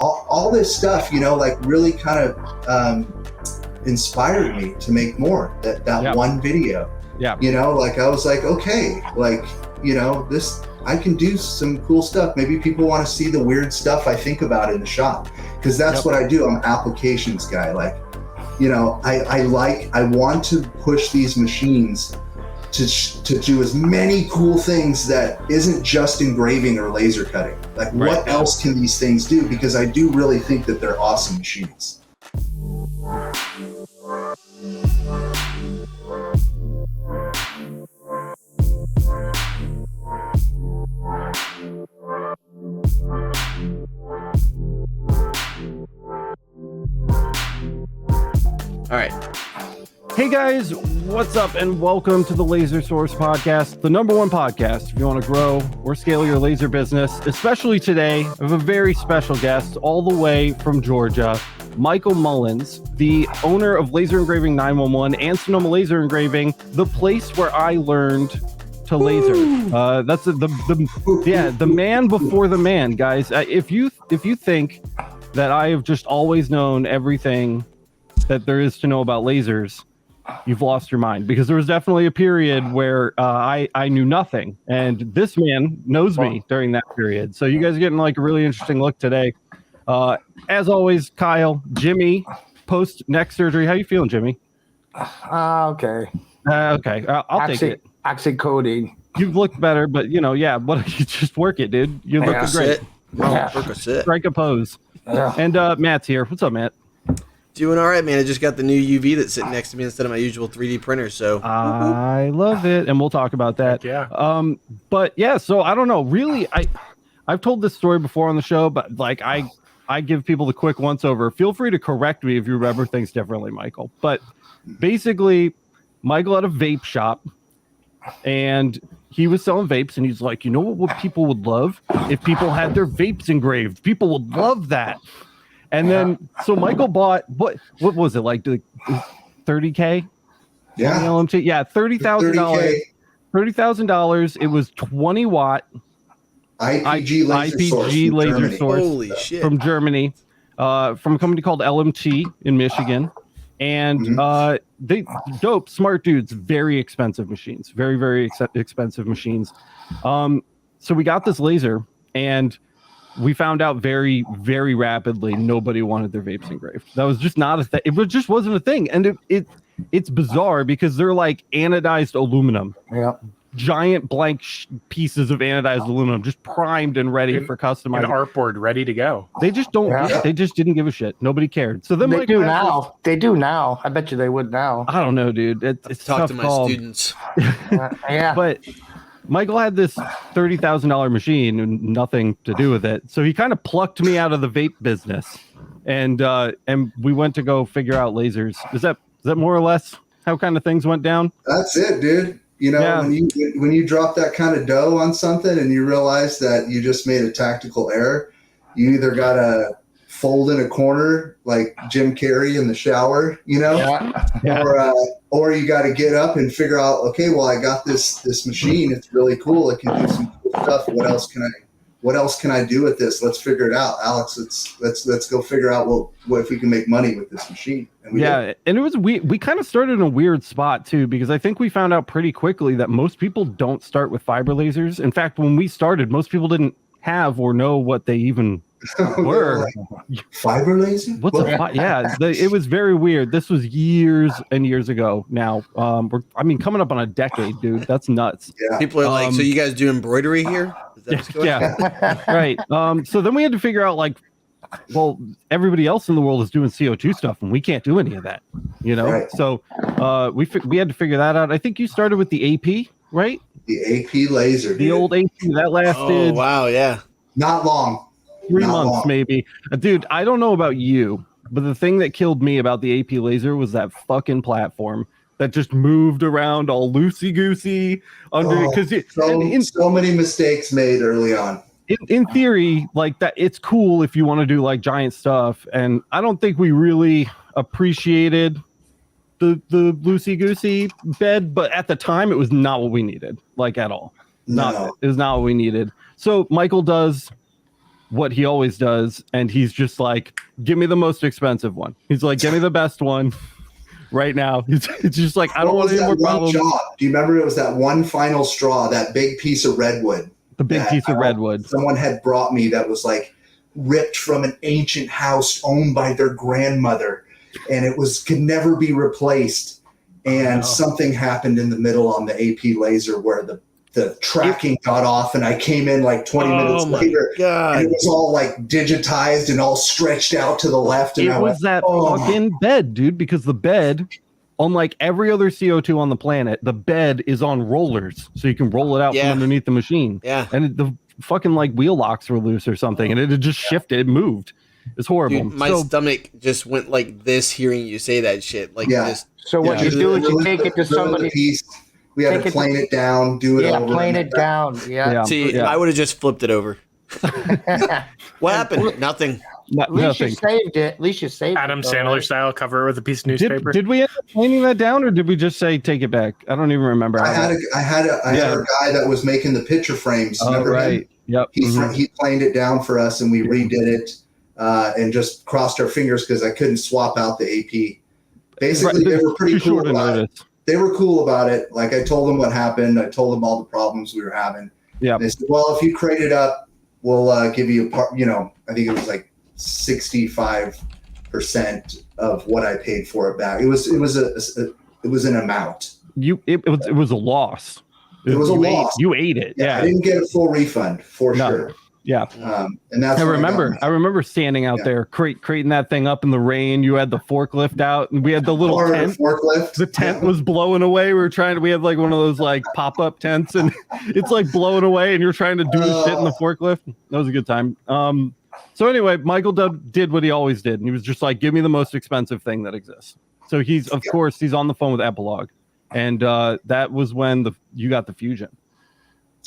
all this stuff, like really kind of inspired me to make more. That one video. Yeah. Like I was like, okay, like, this, I can do some cool stuff. Maybe people want to see the weird stuff I think about in the shop, because that's what I do. I'm an applications guy. Like, I want to push these machines to do as many cool things that isn't just engraving or laser cutting. Like, what else can these things do? Because I do really think that they're awesome machines. All right. Hey guys, what's up, and welcome to the Laser Source Podcast, the #1 podcast if you want to grow or scale your laser business. Especially today, I have a very special guest all the way from Georgia, Micheal Mullins, the owner of Laser Engraving 911 and Sonoma Laser Engraving, the place where I learned to laser. That's the man before the man, guys. If you think that I have just always known everything that there is to know about lasers, you've lost your mind, because there was definitely a period where I knew nothing, and this man knows me during that period. So you guys are getting like a really interesting look today. As always, Kyle, Jimmy, post neck surgery. How you feeling, Jimmy? Okay. Okay. I'll take it. Oxycodone. You've looked better, but you just work it, dude. You're looking great. Strike a pose. Yeah. And Matt's here. What's up, Matt? Doing all right, man. I just got the new UV that's sitting next to me instead of my usual 3D printer, so I love it, and we'll talk about that. Yeah. But yeah, so I don't know. Really, I've told this story before on the show, but like I give people the quick once over. Feel free to correct me if you remember things differently, Micheal. But basically, Micheal had a vape shop, and he was selling vapes, and he's like, you know what people would love? If people had their vapes engraved. People would love that. And then, so Micheal bought, what was it, like $30K? Yeah. LMT? Yeah, $30,000. $30,000. It was 20 watt IPG laser source. Holy shit. From Germany, from a company called LMT in Michigan. And they dope, smart dudes, very expensive machines, very, very expensive machines. So we got this laser, and we found out very, very rapidly nobody wanted their vapes engraved. That was just not a thing. It just wasn't a thing. And it's bizarre because they're like anodized aluminum. Yeah. Giant blank pieces of anodized aluminum, just primed and ready for customizing. An artboard ready to go. They just don't. Yeah. They just didn't give a shit. Nobody cared. So then they do now. They do now. I bet you they would now. I don't know, dude. It's talk tough to my call. students. Yeah. But Micheal had this $30,000 machine and nothing to do with it. So he kind of plucked me out of the vape business, and we went to go figure out lasers. Is that more or less how kind of things went down? That's it, dude. When you drop that kind of dough on something and you realize that you just made a tactical error, you either gotta fold in a corner like Jim Carrey in the shower, or you got to get up and figure out, okay, well, I got this machine. It's really cool. It can do some cool stuff. What else can I do with this? Let's figure it out, Alex. Let's go figure out what if we can make money with this machine. And and it was we kind of started in a weird spot too, because I think we found out pretty quickly that most people don't start with fiber lasers. In fact, when we started, most people didn't have or know what they even were. Fiber laser? What's it was very weird. This was years and years ago now. We're coming up on a decade, dude. That's nuts. Yeah. People are like, so you guys do embroidery here? Is that what's going on? Right. So then we had to figure out, like, well, everybody else in the world is doing CO2 stuff, and we can't do any of that, Right. So we had to figure that out. I think you started with the AP, right? The AP laser. The old AP that lasted. Oh, wow, yeah. Not long. 3 months, maybe. Dude, I don't know about you, but the thing that killed me about the AP laser was that fucking platform that just moved around all loosey-goosey under it. So many mistakes made early on. In theory, like that, it's cool if you want to do like giant stuff, and I don't think we really appreciated the loosey-goosey bed, but at the time, it was not what we needed, like at all. No. It was not what we needed. So Micheal does what he always does, and he's just like, give me the most expensive one. He's like, give me the best one right now. It's just like, I don't want any more problems. Job? Do you remember it was that one final straw, that big piece of redwood? The big piece of redwood. Someone had brought me that was like ripped from an ancient house owned by their grandmother, and it could never be replaced. And something happened in the middle on the AP laser where the tracking got off, and I came in like 20 minutes later, and it was all like digitized and all stretched out to the left. And it was that fucking bed, dude, because the bed, unlike every other CO2 on the planet, the bed is on rollers, so you can roll it out from underneath the machine. Yeah. And the fucking like wheel locks were loose or something, and it had just shifted, it moved. It's horrible. Dude, my stomach just went like this hearing you say that shit. Like, so what you do is you take it to somebody. We had to plane it down, do it over. Plane it down. Yeah. See, I would have just flipped it over. What happened? Nothing. At least you saved it. At least you saved Adam it. Sandler style, cover it with a piece of newspaper. Did we end up planing that down, or did we just say take it back? I don't even remember. I had a guy that was making the picture frames. Remember him? Yep. He planed it down for us, and we redid it and just crossed our fingers because I couldn't swap out the AP. Basically, they were pretty cool about it. They were cool about it. Like, I told them what happened. I told them all the problems we were having. Yeah. They said, well, if you crate it up, we'll give you a part, I think it was like 65% of what I paid for it back. It was an amount. It was a loss. It was a loss. You ate it. Yeah. I didn't get a full refund for sure. Yeah. And that's I remember standing out there crating that thing up in the rain. You had the forklift out, and we had the little tent. Forklift. The tent was blowing away. We had like one of those like pop-up tents, and it's like blowing away, and you're trying to do shit in the forklift. That was a good time. So anyway, Micheal did what he always did, and he was just like, give me the most expensive thing that exists. So he's on the phone with Epilogue, and that was when you got the Fusion.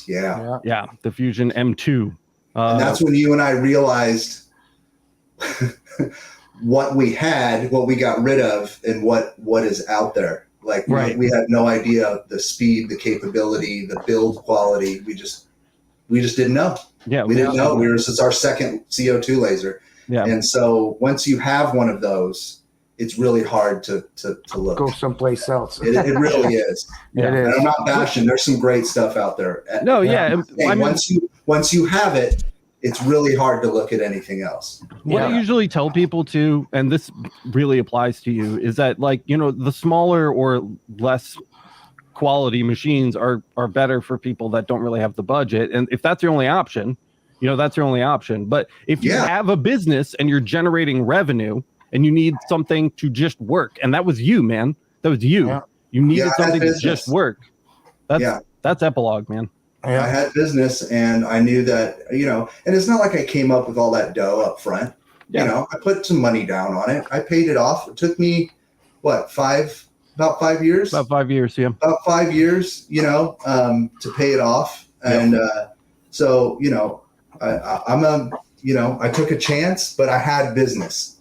Yeah, the Fusion M2. And that's when you and I realized what we got rid of, and what is out there. Like, we had no idea the speed, the capability, the build quality. We just didn't know. Yeah, we didn't know. It's our second CO2 laser. Yeah. And so once you have one of those, it's really hard to look. Go someplace else. It really is. Yeah. And I'm not bashing. There's some great stuff out there. No, yeah. Once you have it, it's really hard to look at anything else. What I usually tell people too, and this really applies to you, is that the smaller or less quality machines are better for people that don't really have the budget. And if that's your only option, that's your only option. But if you have a business and you're generating revenue and you need something to just work, and that was you, man. That was you. Yeah. You needed something to just work. That's Epilogue, man. Yeah. I had business, and I knew that, and it's not like I came up with all that dough up front. Yeah. I put some money down on it. I paid it off. It took me, about 5 years? About 5 years, yeah. About 5 years, to pay it off. And so, I took a chance, but I had business.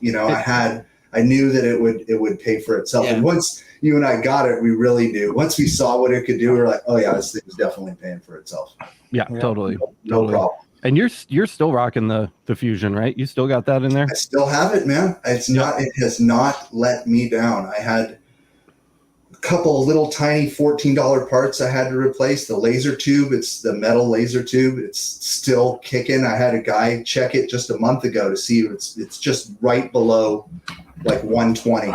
I knew that it would pay for itself. Yeah. And once you and I got it, we really knew. Once we saw what it could do, we were like, oh yeah, this thing is definitely paying for itself. Yeah, totally. No problem. And you're still rocking the Fusion, right? You still got that in there? I still have it, man. It has not let me down. I had a couple of little tiny $14 parts I had to replace. The laser tube, it's the metal laser tube. It's still kicking. I had a guy check it just a month ago to see it's just right below like 120.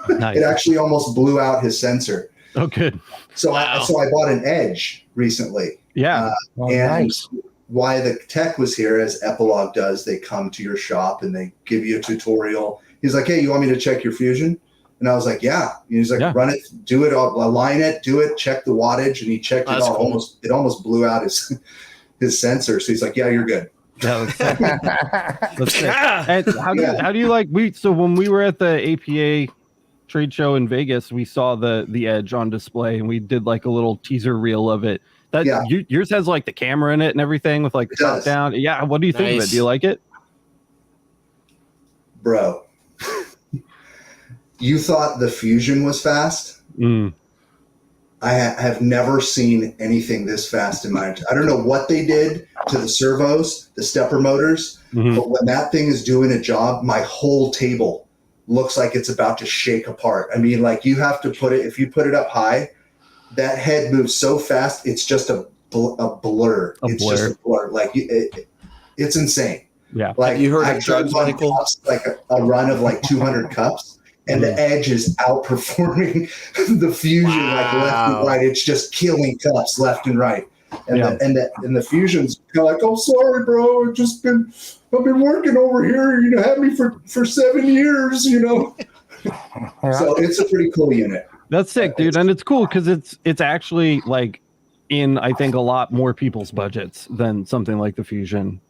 Nice. It actually almost blew out his sensor. Oh, good. So I bought an Edge recently. Yeah. And why the tech was here, as Epilogue does, they come to your shop and they give you a tutorial. He's like, hey, you want me to check your Fusion? And I was like, yeah. And he's like, run it, do it, align it, do it, check the wattage. And he checked it all. Cool. It almost blew out his sensor. So he's like, yeah, you're good. That's sick. And how do you like, so when we were at the APA trade show in Vegas, we saw the Edge on display, and we did like a little teaser reel of it. Yours has like the camera in it and everything with like the top down. Yeah. What do you think of it? Do you like it? Bro, you thought the Fusion was fast? I have never seen anything this fast in my entire. I don't know what they did to the servos, the stepper motors, but when that thing is doing a job, my whole table looks like it's about to shake apart. I mean, like you have to put it, if you put it up high, that head moves so fast, it's just a blur. It's just a blur. Like it's insane. Yeah. Like you heard I of drugs, Micheal? Like a run of like 200 cups. And the edge is outperforming the fusion like left and right. It's just killing cups left and right. And the fusion's kind of like, oh, sorry, bro. I've been working over here. You know, had me for 7 years. You know, so it's a pretty cool unit. That's sick, dude, and it's cool because it's actually like in I think a lot more people's budgets than something like the Fusion.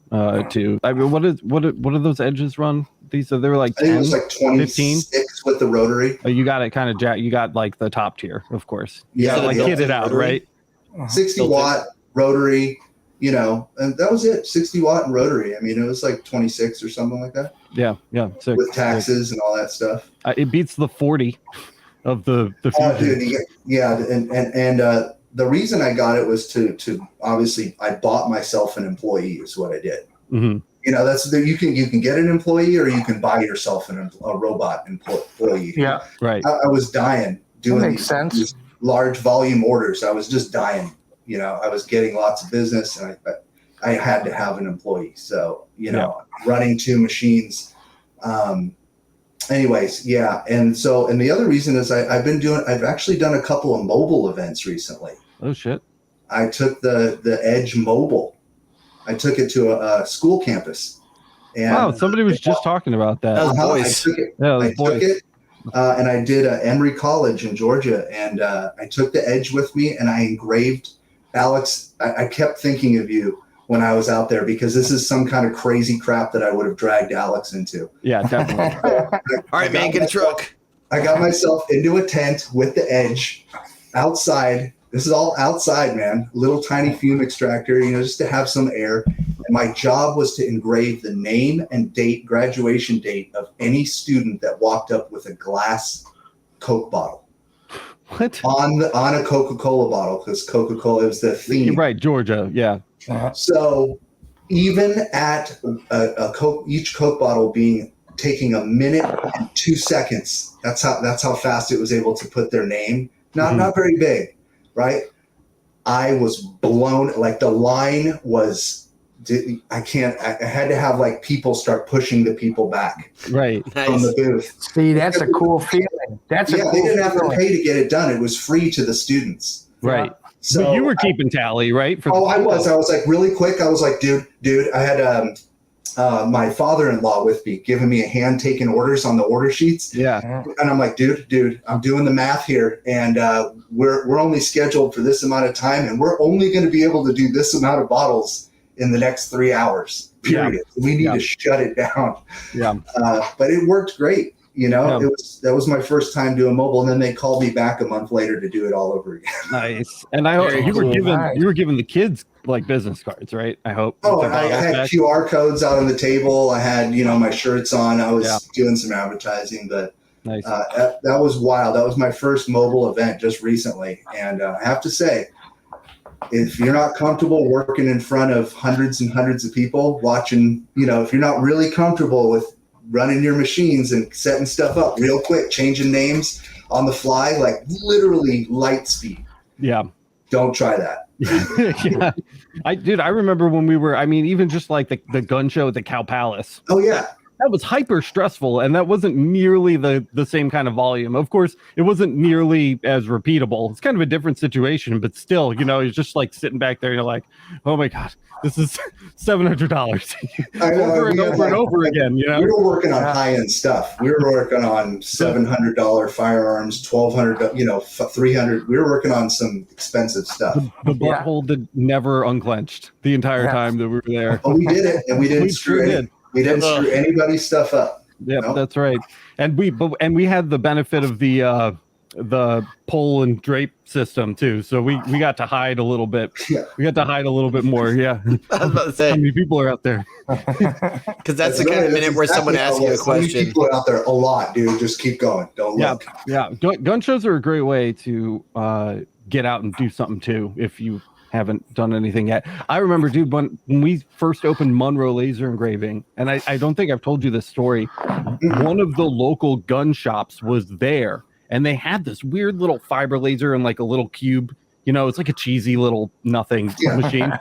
Too. I mean, what do those edges run? They're like 10, I think it was like 26 15? With the rotary. Oh, you got it kind of you got like the top tier, of course. Yeah, like kitted out, rotary? Right? 60 watt rotary, you know, and that was it. 60 watt and rotary. I mean, it was like 26 or something like that. Yeah. Sick. With taxes and all that stuff. It beats the 40 of the Fusion. Oh, dude, yeah, and the reason I got it was to obviously I bought myself an employee is what I did. Mm-hmm. You know, you can get an employee or you can buy yourself a robot employee. Yeah, right. I was dying doing these large volume orders. I was just dying. You know, I was getting lots of business and I had to have an employee. So, you know, running 2 machines. Anyways, yeah. And the other reason is I've actually done a couple of mobile events recently. Oh shit. I took the Edge Mobile. I took it to a school campus. And wow, somebody was just talking about that. That was boys. I took it, and I did Emory College in Georgia, and I took the Edge with me, and I engraved Alex. I kept thinking of you when I was out there because this is some kind of crazy crap that I would have dragged Alex into. Yeah, definitely. All right, man, get a truck. I got myself into a tent with the Edge outside. This is all outside, man. Little tiny fume extractor, you know, just to have some air. And my job was to engrave the name and date, graduation date of any student that walked up with a glass Coke bottle. What? On a Coca-Cola bottle, because Coca-Cola is the theme. You're right, Georgia, yeah. So even at each Coke bottle taking a minute and 2 seconds, that's how fast it was able to put their name. Not very big. Right, I was blown. Like the line was, I had to have like people start pushing the people back. Right, from the booth. See, that's a cool feeling. They didn't have to pay to get it done. It was free to the students. Right. So but you were keeping tally, right? I was. I was like really quick. I was like, dude. I had my father-in-law with me, giving me a hand taking orders on the order sheets. Yeah. And I'm like, dude, I'm doing the math here, and we're only scheduled for this amount of time, and we're only going to be able to do this amount of bottles in the next 3 hours. Period. Yeah. We need to shut it down. Yeah. But it worked great. You know, that was my first time doing mobile, and then they called me back a month later to do it all over again. Nice. And you were giving the kids like business cards, right? I hope. Oh, I had QR codes out on the table. I had, you know, my shirts on. I was doing some advertising, but nice. That was wild. That was my first mobile event just recently. And I have to say, if you're not comfortable working in front of hundreds and hundreds of people watching, you know, if you're not really comfortable with running your machines and setting stuff up real quick, changing names on the fly, like literally light speed. Yeah. Don't try that. Yeah. I remember when we were, I mean, even just like the gun show at the Cow Palace. Oh yeah. That was hyper stressful, and that wasn't nearly the same kind of volume. Of course, it wasn't nearly as repeatable. It's kind of a different situation, but still, you know, it's just like sitting back there and you're like, oh my God, this is $700 over and over and over again. You know, we were working on high-end stuff. We were working on $700 firearms, $1,200, you know, $300. We were working on some expensive stuff. The butthole that never unclenched the entire time that we were there. But we did it, and we didn't screw it. We didn't screw anybody's stuff up. Yeah, that's right. And we had the benefit of the pull and drape system too. So we got to hide a little bit. Yeah. We got to hide a little bit more. Yeah. I was about to say, how many people are out there? Because that's the kind of minute where someone asks you a question. People are out there a lot, dude. Just keep going. Don't look. Yeah. Gun shows are a great way to get out and do something too if you haven't done anything yet. I remember, dude, when we first opened Monroe Laser Engraving, and I don't think I've told you this story, one of the local gun shops was there, and they had this weird little fiber laser in like a little cube. It's like a cheesy little nothing machine.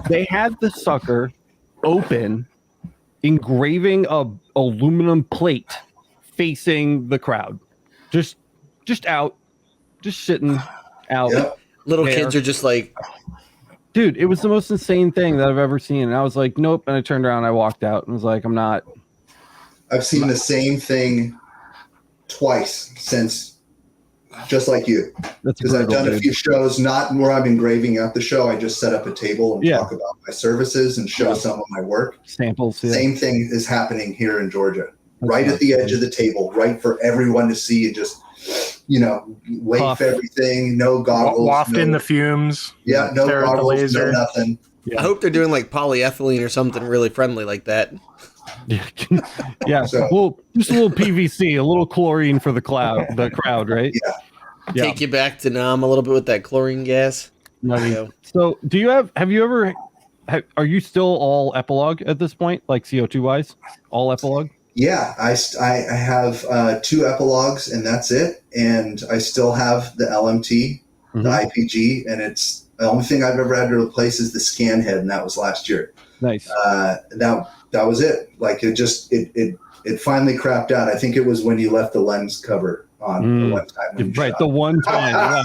They had the sucker open, engraving a aluminum plate facing the crowd, just out, just sitting out. Yep. Little there. kids are just like, dude, it was the most insane thing that I've ever seen. And I was like, nope. And I turned around, I walked out and was like, I'm not. I've seen the same thing twice since, just like you. Because I've done a few shows, not where I'm engraving at the show. I just set up a table and talk about my services and show some of my work. Samples. Yeah. Same thing is happening here in Georgia. Right at the edge of the table, right for everyone to see, and just, wave Puff. everything, no goggles. Waft in the fumes. Yeah, no stare at the goggles, laser. no nothing. I hope they're doing like polyethylene or something really friendly like that. Yeah. So- just a little PVC, a little chlorine for the crowd, right? Yeah. Take you back to Nam a little bit with that chlorine gas. So are you still all epilogue at this point, like CO2 wise? All epilogue? Yeah, I have 2 epilogues and that's it. And I still have the LMT, the IPG, and it's the only thing I've ever had to replace is the scan head, and that was last year. Nice. That was it. Like it finally crapped out. I think it was when you left the lens cover on the one time. When you Right, shot. the one time.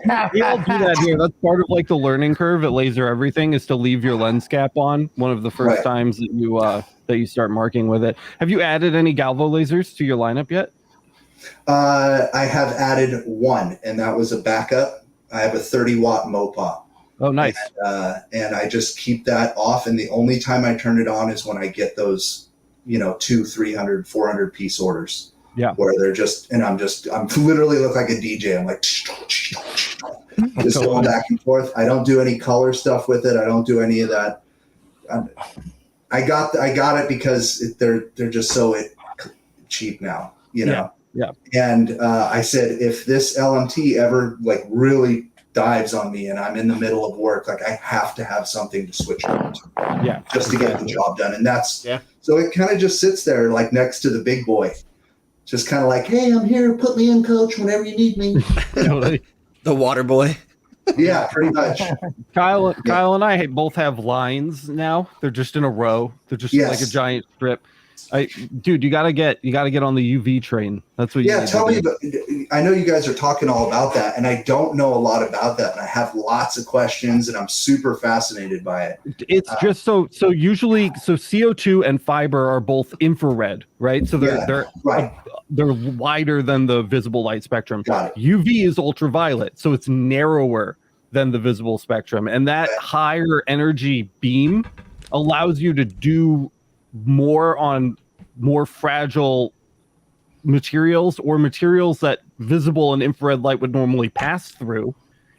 Yeah. We all do that here. That's part of like the learning curve at Laser Everything is to leave your lens cap on one of the first times that you start marking with it. Have you added any Galvo lasers to your lineup yet? I have added one, and that was a backup. I have a 30-watt Mopop. Oh, nice. And I just keep that off, and the only time I turn it on is when I get those, 200, 300, 400 piece orders. Yeah. Where they're I'm literally look like a DJ. I'm like, just going back and forth. I don't do any color stuff with it. I don't do any of that. I got it because they're just so cheap now, Yeah. And I said, if this LMT ever like really dives on me and I'm in the middle of work, like I have to have something to switch over to, just to get the job done. And that's so it kind of just sits there like next to the big boy, just kind of like, hey, I'm here, put me in, coach, whenever you need me. The water boy. Yeah, pretty much. Kyle and I both have lines now. They're just in a row. They're just like a giant strip. Dude, you gotta get on the UV train. That's what you need tell to me do. I know you guys are talking all about that, and I don't know a lot about that, and I have lots of questions, and I'm super fascinated by it. It's just so usually CO2 and fiber are both infrared, right? So they're wider than the visible light spectrum. Got it. UV is ultraviolet, so it's narrower than the visible spectrum, and that higher energy beam allows you to do more on more fragile materials or materials that visible and infrared light would normally pass through.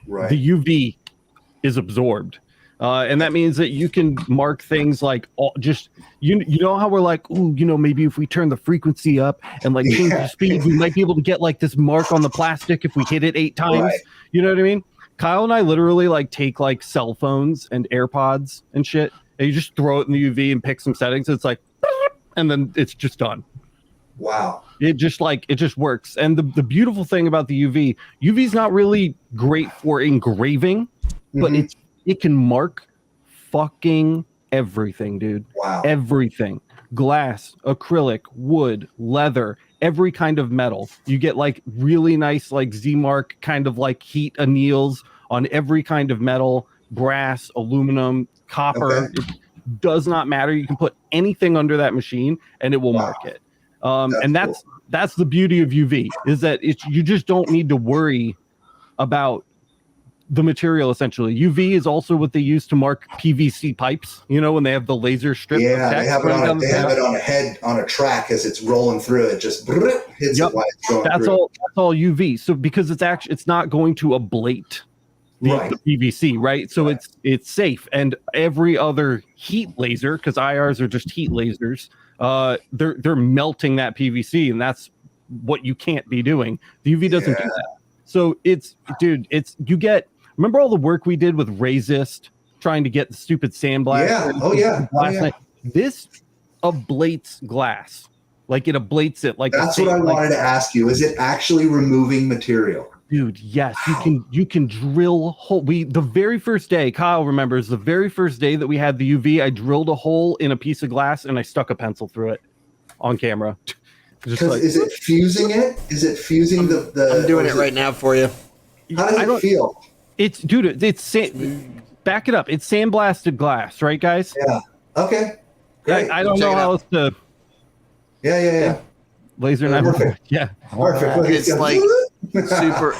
Right. The UV is absorbed. And that means that you can mark things like you know how we're like, ooh, maybe if we turn the frequency up and like change the speed, we might be able to get like this mark on the plastic if we hit it 8 times. Right. You know what I mean? Kyle and I literally like take like cell phones and AirPods and shit, and you just throw it in the UV and pick some settings. It's like, and then it's just done. Wow. It just works. And the beautiful thing about the UV is not really great for engraving, but it can mark fucking everything, dude. Wow. Everything. Glass, acrylic, wood, leather, every kind of metal. You get like really nice like Z-mark kind of like heat anneals on every kind of metal, brass, aluminum, copper. Okay. It does not matter. You can put anything under that machine and it will mark it. That's the beauty of UV is that you just don't need to worry about the material. Essentially, UV is also what they use to mark PVC pipes. When they have the laser strip. Yeah, they have it on a head on a track as it's rolling through. It just hits it while it's going through. That's all UV. So because it's not going to ablate the PVC, right? So it's safe. And every other heat laser, because IRs are just heat lasers, they're melting that PVC, and that's what you can't be doing. The UV doesn't do that. So remember all the work we did with Razist trying to get the stupid sandblaster? Yeah. Oh yeah. This ablates glass. Like it ablates it. Like that's what I wanted to ask you. Is it actually removing material? Dude, yes, you can drill hole. The very first day, Kyle remembers the very first day that we had the UV, I drilled a hole in a piece of glass and I stuck a pencil through it on camera. Is it fusing it? Is it fusing the I'm doing it right now for you. How does it feel? It's back it up. It's sandblasted glass, right, guys? Yeah. Okay. Great. I don't know how else to. Yeah. Laser knife. Yeah. Perfect. It's like super.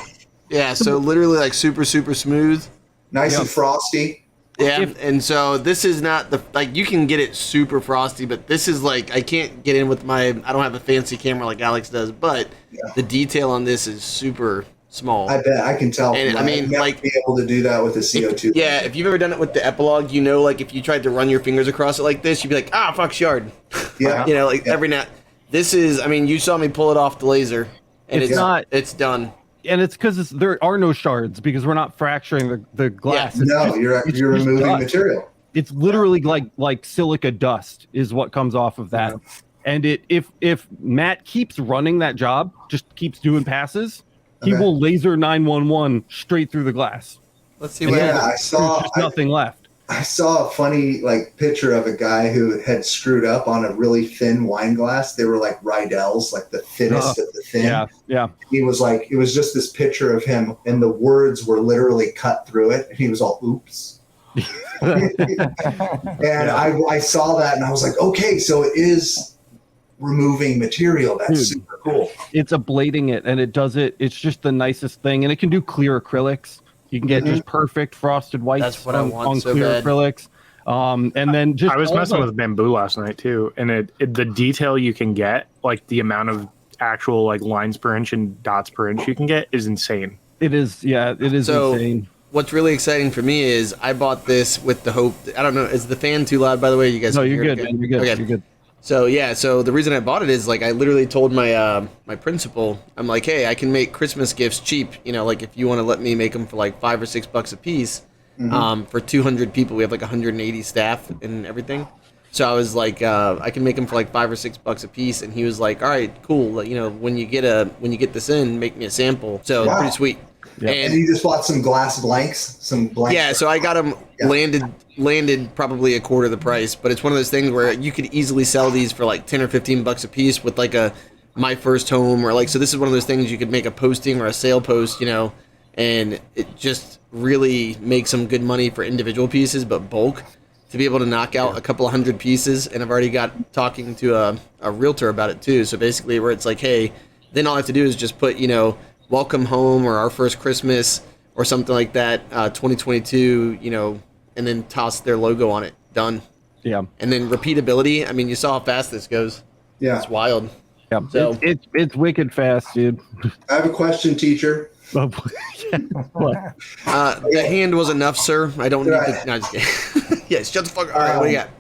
Yeah. So literally like super smooth. Nice and frosty. Yeah, and so this is not you can get it super frosty, but this is like, I can't get in with I don't have a fancy camera like Alex does, but the detail on this is super small. I bet, I can tell. And I mean, like, be able to do that with a CO2. If you've ever done it with the epilogue, like if you tried to run your fingers across it like this, you'd be like, fuck shard. Yeah. Every now. This is, I mean, you saw me pull it off the laser, and it's done. And it's because there are no shards because we're not fracturing the glass. Yeah. You're removing dust. Material. It's literally like silica dust is what comes off of that. And if Matt keeps running that job, just keeps doing passes, he will laser 911 straight through the glass. Let's see what happens. There's nothing left. I saw a funny picture of a guy who had screwed up on a really thin wine glass. They were like Rydell's, like the thinnest of the thin. Yeah. He was like, it was just this picture of him, and the words were literally cut through it, and he was all, "Oops." And I saw that, and I was like, okay, so it is removing material. That's super cool. It's ablating it, and it does it. It's just the nicest thing, and it can do clear acrylics. You can get just perfect frosted whites. That's what I want on so clear bad. acrylics. And then just I was messing with bamboo last night too, and the detail you can get, like the amount of actual like lines per inch and dots per inch you can get, is insane. It is, it is insane. What's really exciting for me is I bought this with the hope. I don't know, is the fan too loud? By the way, you guys. No, you're good. Man, you're good. Okay. You're good. So the reason I bought it is like I literally told my my principal, I'm like, hey, I can make Christmas gifts cheap. Like if you want to let me make them for like $5 or $6 a piece, for 200 people, we have like 180 staff and everything. So I was like, I can make them for like $5 or $6 a piece, and he was like, all right, cool. When you get this in, make me a sample. So pretty sweet. Yeah. And you just bought some glass blanks, Yeah, so I got them landed probably a quarter the price, but it's one of those things where you could easily sell these for like 10 or 15 bucks a piece with like a My First Home, or like, so this is one of those things you could make a posting or a sale post, and it just really makes some good money for individual pieces, but bulk to be able to knock out a couple of hundred pieces. And I've already got talking to a realtor about it too. So basically where it's like, hey, then all I have to do is just put, welcome home or our first Christmas or something like that, 2022, and then toss their logo on it. Done. Yeah. And then repeatability. I mean, you saw how fast this goes. Yeah. It's wild. Yeah. So it's wicked fast, dude. I have a question, teacher. The hand was enough, sir. I don't need to. No, just kidding. Yes, shut the fuck up. All right, what do you got?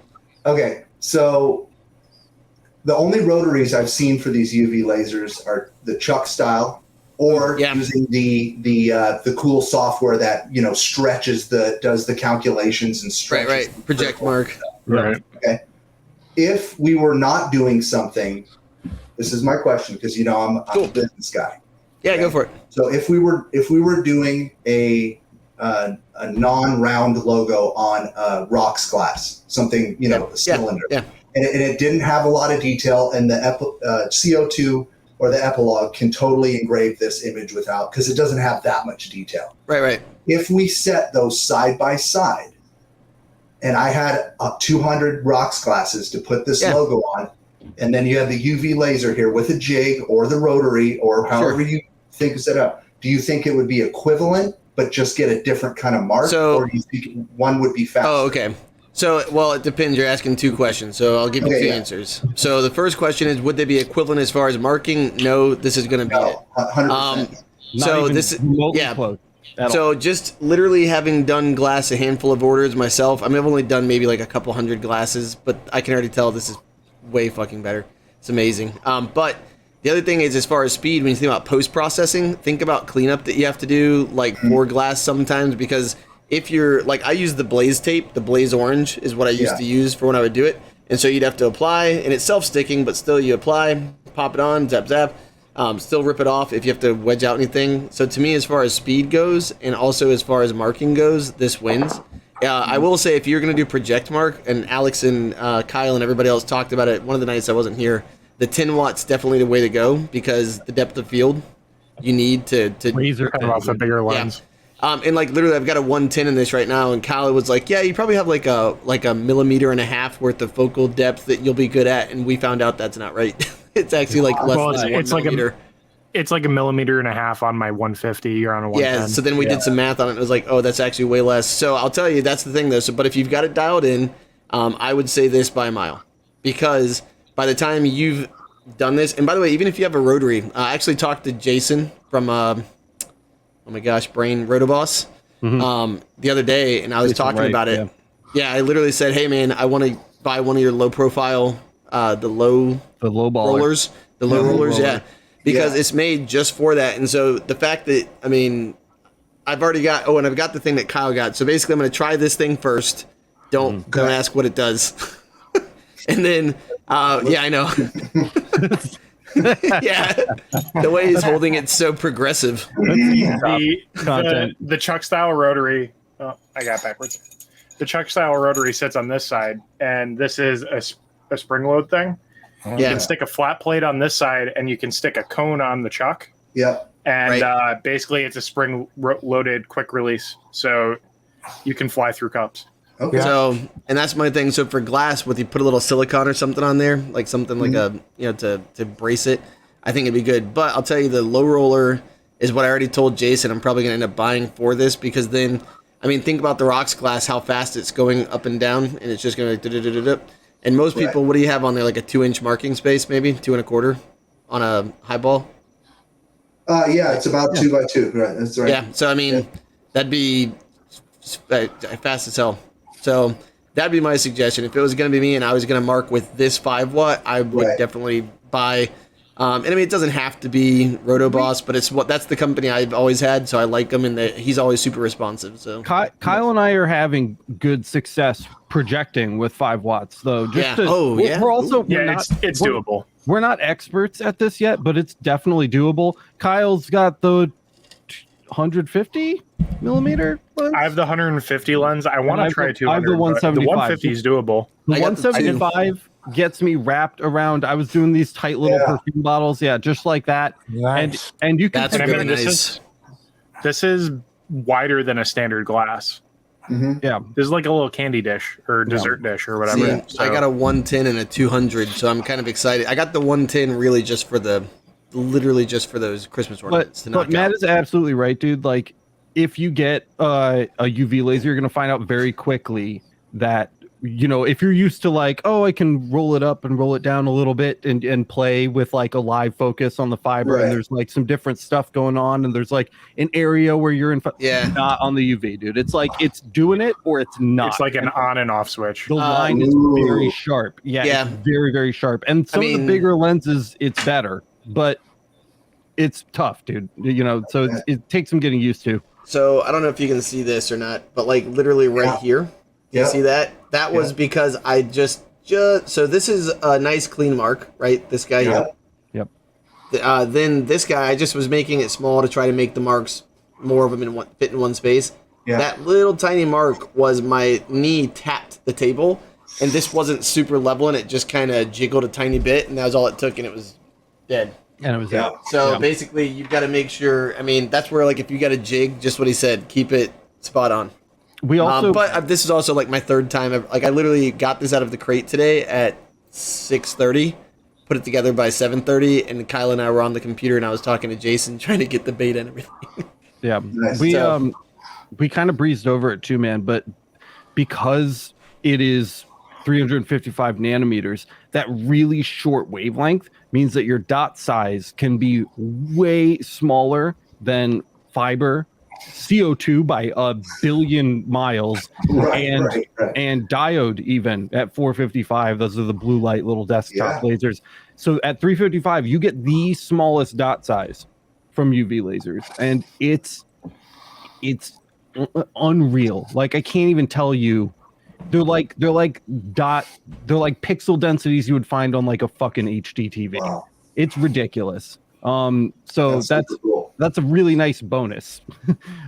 Okay, so the only rotaries I've seen for these UV lasers are the Chuck style, or using the cool software that stretches does the calculations and stretches. Right. Project Mark. Right. Okay. If we were not doing something, this is my question because I'm a business guy. Yeah, okay? Go for it. So if we were doing a non-round logo on rocks glass, something a cylinder, and it didn't have a lot of detail, and the CO2 or the epilogue can totally engrave this image without, because it doesn't have that much detail. Right. If we set those side by side, and I had 200 rocks glasses to put this logo on, and then you have the UV laser here with a jig or the rotary or however you think is set up, do you think it would be equivalent but just get a different kind of mark, or do you think one would be faster? Oh, okay. So, well, it depends. You're asking two questions, so I'll give you two answers. So the first question is, would they be equivalent as far as marking? No, this is going to be it. 100%. So this is So just literally having done glass a handful of orders myself, I mean, I've only done maybe like a couple hundred glasses, but I can already tell this is way fucking better. It's amazing. But The other thing is, as far as speed, when you think about post-processing, think about cleanup that you have to do, like for glass sometimes, because if you're, like, I use the Blaze tape, the Blaze Orange is what I used to use for when I would do it, and so you'd have to apply, and it's self-sticking, but still you apply, pop it on, zap, zap, still rip it off if you have to wedge out anything. So to me, as far as speed goes, and also as far as marking goes, this wins. I will say, if you're going to do project mark, and Alex and Kyle and everybody else talked about it one of the nights I wasn't here, the 10 watts definitely the way to go, because the depth of field you need to laser cut off a bigger lens. And like literally, I've got a 110 in this right now, and Kyle was like, "Yeah, you probably have like a 1.5 millimeter worth of focal depth that you'll be good at," and we found out that's not right. It's actually like less than 1 millimeter. It's like 1.5 millimeters on my 150 or on a 110. Yeah, so then we did some math on it, and it was like, oh, that's actually way less. So I'll tell you, that's the thing though. So, but if you've got it dialed in, I would say this by a mile, because by the time you've done this, and by the way, even if you have a rotary, I actually talked to Jason from, oh my gosh, Brain Rotoboss, the other day, and I was talking about it. Yeah, I literally said, hey man, I want to buy one of your low profile, the low rollers, because it's made just for that. And so the fact that, I mean, I've already got, and I've got the thing that Kyle got. So basically I'm going to try this thing first. Don't ask what it does. And then, yeah, I know. Yeah, the way he's holding it's so progressive. The Chuck style rotary. Oh, I got backwards. The Chuck style rotary sits on this side, and this is a spring load thing. You can stick a flat plate on this side, and you can stick a cone on the chuck. Yeah, and basically it's a spring loaded quick release, so you can fly through cups. Okay. So, and that's my thing. So for glass, would you put a little silicone or something on there, like something like a, to brace it? I think it'd be good. But I'll tell you, the low roller is what I already told Jason. I'm probably gonna end up buying for this, because then, I mean, think about the rocks glass, how fast it's going up and down, and it's just gonna do. And most people, what do you have on there? Like a 2-inch marking space, maybe 2.25 on a highball. Yeah, it's about 2 by 2. Right, that's right. Yeah. So I mean, that'd be fast as hell. So that'd be my suggestion. If it was going to be me and I was going to mark with this 5 watt, I would definitely buy. And I mean, it doesn't have to be Rotoboss, but that's the company I've always had, so I like him, and he's always super responsive. So Kyle and I are having good success projecting with 5 watts, though. We're also it's doable. We're not experts at this yet, but it's definitely doable. Kyle's got the 150 millimeter lens. I have the 150 lens. I want to try 200. I have the 175. The 150 is doable. The 175 gets me wrapped around. I was doing these tight little perfume bottles, just like that. Nice. And you can. That's really nice. This is wider than a standard glass. Mm-hmm. Yeah, this is like a little candy dish or dessert dish or whatever. See, I got a 110 and a 200, so I'm kind of excited. I got the 110 really just for those Christmas ornaments. But Matt is absolutely right, dude. Like, if you get a UV laser, you're gonna find out very quickly that, if you're used to like, oh, I can roll it up and roll it down a little bit and play with like a live focus on the fiber, and there's like some different stuff going on, and there's like an area where you're not on the UV, dude. It's like it's doing it or it's not. It's like an on and off switch. The line is very sharp. It's very, very sharp. And some of the bigger lenses, it's better, but it's tough, dude. So it takes some getting used to. So I don't know if you can see this or not, but like literally right here, you see that? That was because I just so this is a nice clean mark, right? This guy here. Yep. Then this guy, I just was making it small to try to make the marks more of them fit in one space. Yeah. That little tiny mark was my knee tapped the table, and this wasn't super level, and it just kind of jiggled a tiny bit, and that was all it took, and it was dead. And it was out. So basically, you've got to make sure. I mean, that's where like if you got a jig, just what he said, keep it spot on. We also, but this is also like my third time. Like I literally got this out of the crate today at 6:30, put it together by 7:30, and Kyle and I were on the computer, and I was talking to Jason trying to get the bait and everything. Yeah, we kind of breezed over it too, man. But because it is 355 nanometers, that really short wavelength means that your dot size can be way smaller than fiber, CO2 by 1 billion miles, and diode even at 455. Those are the blue light little desktop lasers. So at 355, you get the smallest dot size from UV lasers, and it's unreal. Like, I can't even tell you. They're like pixel densities you would find on like a fucking HD TV. Wow. It's ridiculous. So that's cool. That's a really nice bonus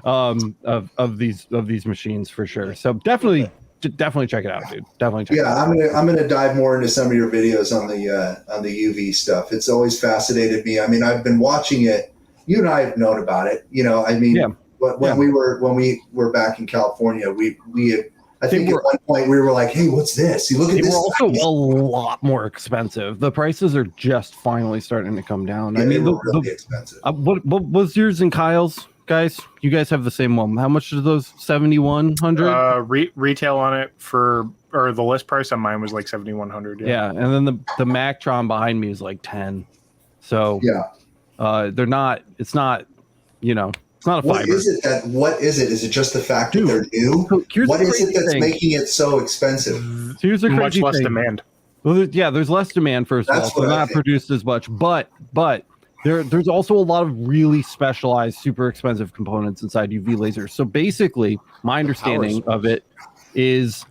of these machines for sure. So definitely check it out, dude. Definitely check it out. I'm gonna dive more into some of your videos on the UV stuff. It's always fascinated me. I mean, I've been watching it. You and I have known about it. You know, I mean, when we were back in California, we had, I think at one point we were like, "Hey, what's this? You look at this." They were also a lot more expensive. The prices are just finally starting to come down. Yeah, I mean, they were really expensive. What was yours and Kyle's, guys? You guys have the same one. How much are those? 7,100. Retail on it or the list price on mine was like 7,100. Yeah, and then the Mactron behind me is like 10. So they're not. It's not. You know. It's not a fiber. What is it? Is it just the fact that they're new? What is it that's making it so expensive? So here's the much less demand. Well, there's less demand first of all. They're not produced as much, but there's also a lot of really specialized, super expensive components inside UV lasers. So basically, my understanding of it is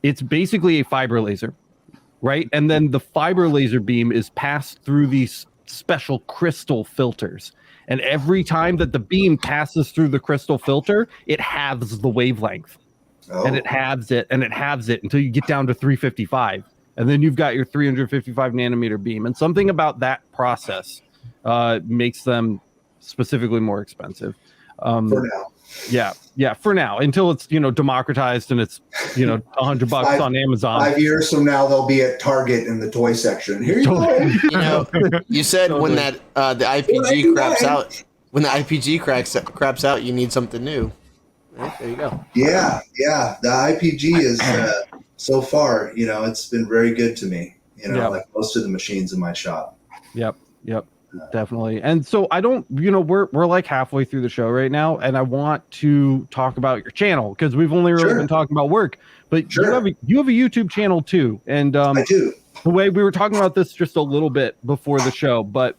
it's basically a fiber laser, right? And then the fiber laser beam is passed through these special crystal filters. And every time that the beam passes through the crystal filter, it halves the wavelength. And it halves it until you get down to 355. And then you've got your 355 nanometer beam. And something about that process makes them specifically more expensive. For now. Yeah, for now, until it's democratized and it's $100 on Amazon. 5 years from now, they'll be at Target in the toy section. Here you go. You said when that the IPG craps out, when the IPG craps out, you need something new. Right, there you go. Yeah. The IPG is so far, it's been very good to me. Like most of the machines in my shop. Yep. Definitely. And so I don't, we're like halfway through the show right now, and I want to talk about your channel because we've only really been talking about work, but you have a YouTube channel too. And I do. The way we were talking about this just a little bit before the show, but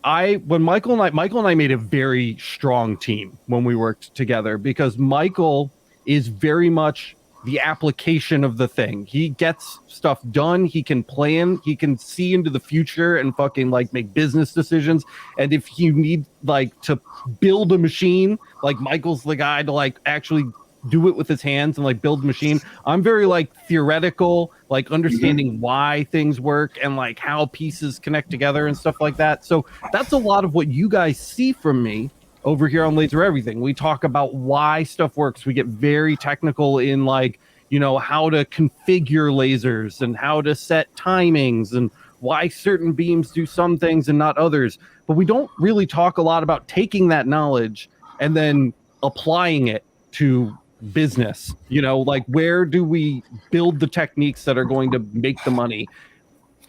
when Michael and I made a very strong team when we worked together because Michael is very much the application of the thing. He gets stuff done. He can plan. He can see into the future and fucking like make business decisions. And if you need like to build a machine, like Michael's the guy to like actually do it with his hands and like build a machine. I'm very like theoretical, like understanding why things work and like how pieces connect together and stuff like that. So that's a lot of what you guys see from me over here on Laser Everything. We talk about why stuff works. We get very technical in like, how to configure lasers and how to set timings and why certain beams do some things and not others. But we don't really talk a lot about taking that knowledge and then applying it to business. Like where do we build the techniques that are going to make the money?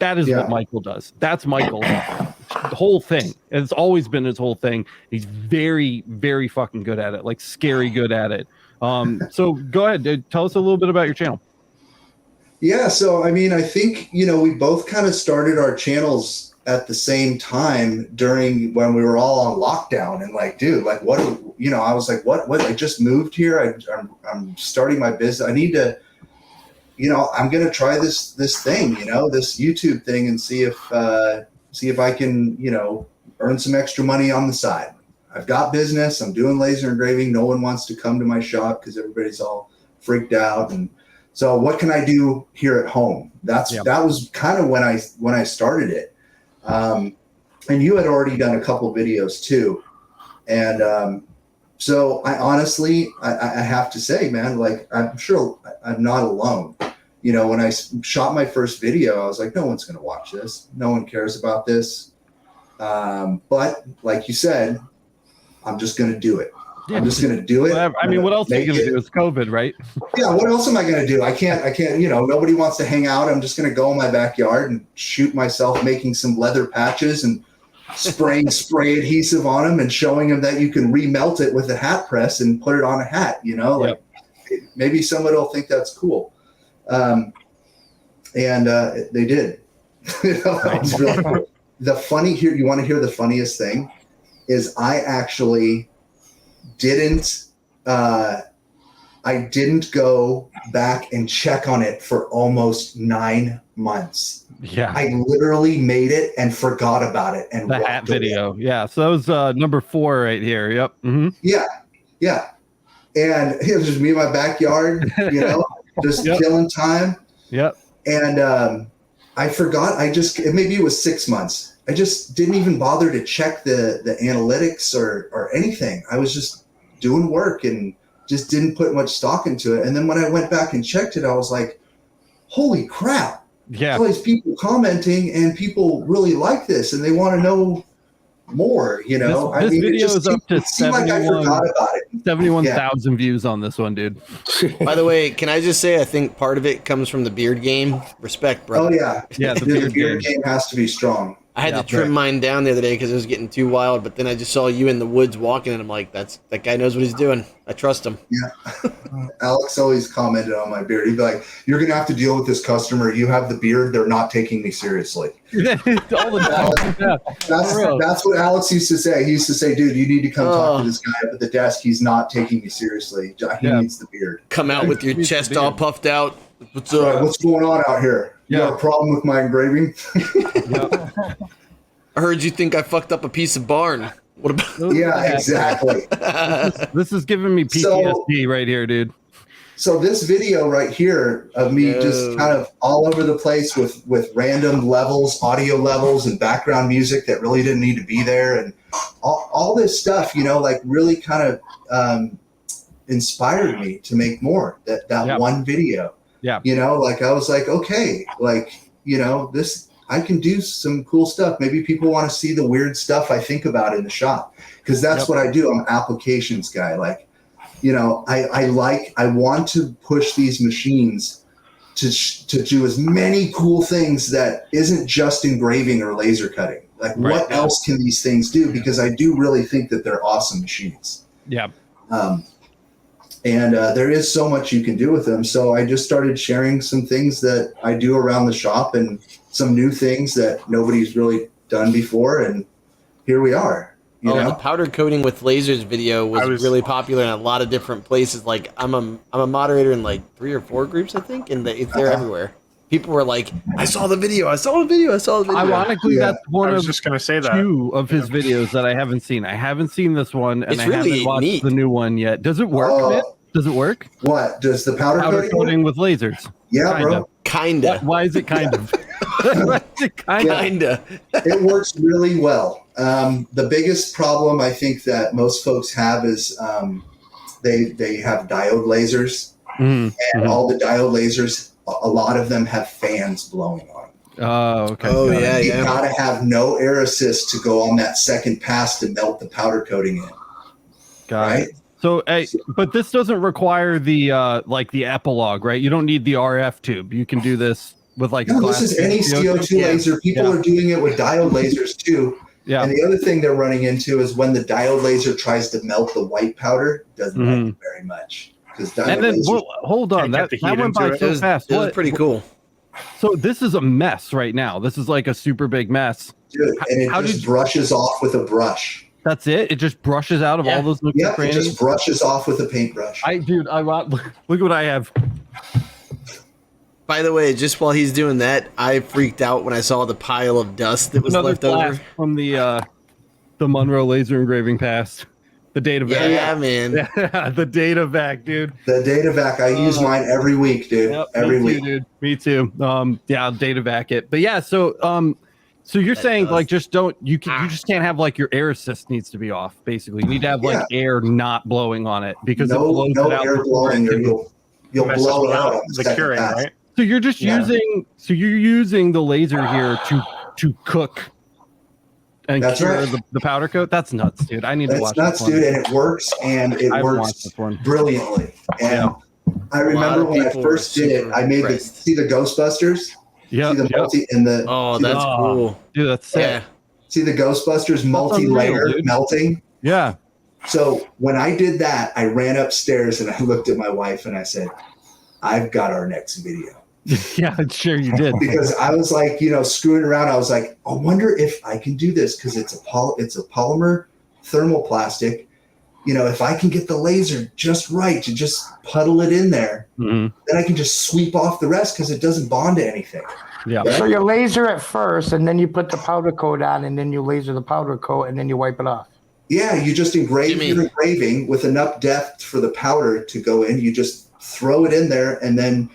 That is what Michael does. That's Michael's whole thing. It's always been his whole thing. He's very, very fucking good at it, like scary good at it. So go ahead, tell us a little bit about your channel. Yeah, so I mean, I think, we both kind of started our channels at the same time during when we were all on lockdown and like, dude, like what, I was like, what, I just moved here. I'm starting my business. I need to, I'm going to try this thing, this YouTube thing and see if I can, earn some extra money on the side. I've got business. I'm doing laser engraving. No one wants to come to my shop because everybody's all freaked out. And so what can I do here at home? That was kind of when I started it. And you had already done a couple videos too. And so I honestly, I have to say, man, like, I'm sure I'm not alone. When I shot my first video, I was like, no one's going to watch this. No one cares about this. But like you said, I'm just going to do it. I'm just going to do it. I mean, what else are you going to do? It's COVID, right? Yeah. What else am I going to do? I can't, nobody wants to hang out. I'm just going to go in my backyard and shoot myself making some leather patches and spraying spray adhesive on them and showing them that you can remelt it with a hat press and put it on a hat, maybe somebody will think that's cool. And they did. It's really, the funny here. You want to hear the funniest thing? Is I actually didn't. I didn't go back and check on it for almost 9 months. Yeah. I literally made it and forgot about it. And the hat video. Yeah. So that was number 4 right here. Yep. Mm-hmm. Yeah. Yeah. And it was just me in my backyard, just killing time. Yep. And I forgot. Maybe it was 6 months. I just didn't even bother to check the analytics or anything. I was just doing work and just didn't put much stock into it. And then when I went back and checked it, I was like, holy crap. Yeah. All these people commenting and people really like this and they want to know more, This video is up to 71,000 views on this one, dude. By the way, can I just say I think part of it comes from the beard game. Respect, brother. Oh yeah. Yeah, the beard game has to be strong. I had to trim mine down the other day because it was getting too wild, but then I just saw you in the woods walking, and I'm like, that guy knows what he's doing. I trust him. Yeah. Alex always commented on my beard. He'd be like, you're going to have to deal with this customer. You have the beard. They're not taking me seriously. All the time. That's what Alex used to say. He used to say, dude, you need to come talk to this guy up at the desk. He's not taking me seriously. He needs the beard. Come out with your chest all puffed out. What's going on out here? You got a problem with my engraving? I heard you think I fucked up a piece of barn. What about? Yeah, exactly. This is giving me PTSD right here, dude. So this video right here of me just kind of all over the place with random levels, audio levels, and background music that really didn't need to be there, and all this stuff, really kind of inspired me to make more. That one video. Yeah. I was like, okay, this, I can do some cool stuff. Maybe people want to see the weird stuff I think about in the shop, because that's what I do. I'm an applications guy. I want to push these machines to do as many cool things that isn't just engraving or laser cutting. What else can these things do? Because I do really think that they're awesome machines. Yeah. And there is so much you can do with them. So I just started sharing some things that I do around the shop and some new things that nobody's really done before. And here we are. The powder coating with lasers video was really popular in a lot of different places. Like I'm a moderator in 3 or 4 groups, I think, and they're everywhere. People were like, I saw the video. Ironically, that's one of just gonna say that. 2 of his videos that I haven't seen. I haven't seen this one, and it's I really haven't watched neat. the new one yet. Does it work, man? Does it work? What? Does the powder coating with lasers? Yeah, kinda. bro. Kinda. Why is it kind of? Kinda. It works really well. The biggest problem I think that most folks have is they have diode lasers, and all the diode lasers, a lot of them have fans blowing on. Oh, okay. Oh, yeah, You gotta have no air assist to go on that second pass to melt the powder coating in. Got it. So, but this doesn't require the the epilogue, right? You don't need the RF tube. You can do this with this is any CO2 laser. People are doing it with diode lasers too. Yeah. And the other thing they're running into is when the diode laser tries to melt the white powder, it doesn't like it very much. And then hold on, that went by so fast. It was pretty cool. So this is a mess right now. This is like a super big mess. Dude, and it just brushes off with a brush. That's it? It just brushes out of all those little it just brushes off with a paintbrush. Look what I have. By the way, just while he's doing that, I freaked out when I saw the pile of dust that was left over from the Monroe laser engraving pass. The data vac. Yeah, man. The data vac, dude. The data vac. I use mine every week, dude. Yep, every week. Dude. Me too. I'll data vac it. But yeah, so you're saying you just can't have your air assist needs to be off, basically. You need to have air not blowing on it because it blows it out. Air blowing or you'll blow it out on the curing, right? So you're just using the laser here to cook and cure the powder coat. That's nuts, dude. I need to watch this one. Dude, and it works, and it works brilliantly. And I remember when I first did it, I made the Ghostbusters. Yeah. See the multi in the. Oh, that's cool, dude. That's sick. Yeah. See the Ghostbusters multi-layer melting. Yeah. So when I did that, I ran upstairs and I looked at my wife and I said, "I've got our next video." Yeah, sure you did. Because I was like, screwing around. I was like, I wonder if I can do this because it's a polymer thermoplastic. If I can get the laser just right to just puddle it in there, then I can just sweep off the rest because it doesn't bond to anything. Yeah. Right? So you laser it first, and then you put the powder coat on, and then you laser the powder coat, and then you wipe it off. Yeah, you just engrave your engraving with enough depth for the powder to go in. You just throw it in there, and then